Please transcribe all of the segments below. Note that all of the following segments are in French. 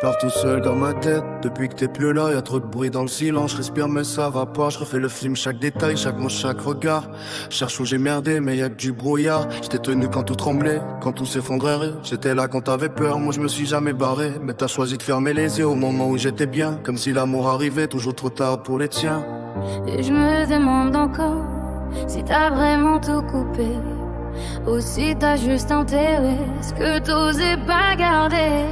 pars tout seul dans ma tête. Depuis que t'es plus là, y'a trop de bruit dans le silence. Je respire mais ça va pas, je refais le film, chaque détail, chaque mot, chaque regard. Cherche où j'ai merdé mais y'a que du brouillard. J'étais tenu quand tout tremblait, quand tout s'effondrait. J'étais là quand t'avais peur, moi je me suis jamais barré. Mais t'as choisi de fermer les yeux au moment où j'étais bien. Comme si l'amour arrivait toujours trop tard pour les tiens. Et je me demande encore si t'as vraiment tout coupé ou si t'as juste enterré ce que t'osais pas garder.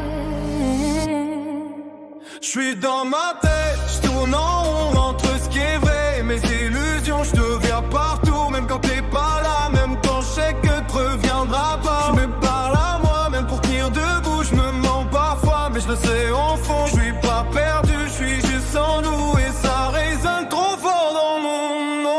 J'suis dans ma tête, j'tourne en rond entre ce qui est vrai et mes illusions. J'deviens partout, même quand t'es pas là, même quand j'sais que te reviendra pas. J'me parle à moi, même pour tenir debout, j'me mens parfois, mais je le sais au fond. J'suis pas perdu, j'suis juste sans nous et ça résonne trop fort dans mon nom.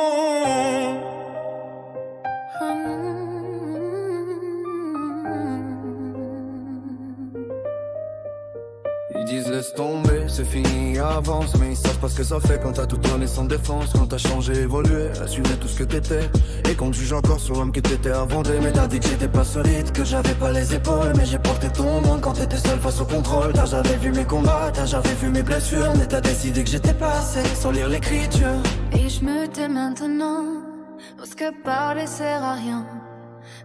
Ils disent laisse tomber, c'est fini, avance. Mais ils savent pas ce que ça fait quand t'as tout donné sans défense. Quand t'as changé, évolué, assumé tout ce que t'étais. Et qu'on te juge encore sur l'homme que t'étais avant d'aimer. Mais t'as dit que j'étais pas solide, que j'avais pas les épaules. Mais j'ai porté ton monde quand t'étais seul face au contrôle. T'as jamais vu mes combats, t'as jamais vu mes blessures. Mais t'as décidé que j'étais pas assez, sans lire l'écriture. Et je me tais maintenant, parce que parler sert à rien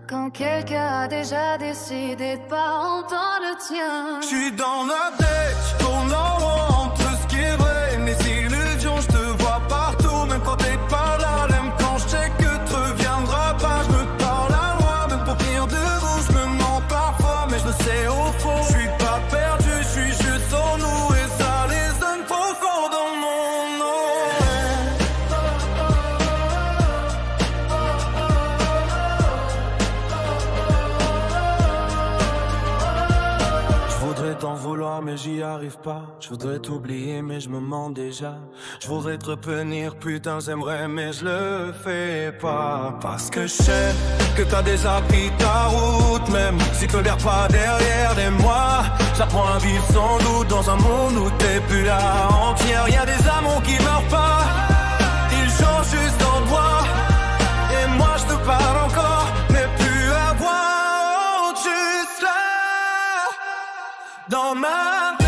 quand quelqu'un a déjà décidé de pas entendre le tien. J'suis dans la tête, j'tourne en rond entre ce qui est vrai et mes illusions. J'te vois partout, même quand t'es pas là. Même quand j'sais que te reviendra pas. J'me parle à moi, même pour tenir debout. J'me mens parfois, mais je le sais au fond. J'suis pas perdu, j'suis juste en nous et ça résonne trop fort dans mon nom. J'voudrais t'en vouloir mais j'y arrive pas. J'voudrais t'oublier mais je me mens déjà. J'voudrais te repenir, putain j'aimerais mais je le fais pas. Parce que je sais que t'as déjà pris ta route. Même si te regarde pas derrière des mois. J'apprends à vivre sans doute dans un monde où t'es plus là entière. Y'a des amours qui meurent pas, ils changent juste d'endroit. Et moi je te parle encore, mais plus à voir. Juste là dans ma tête.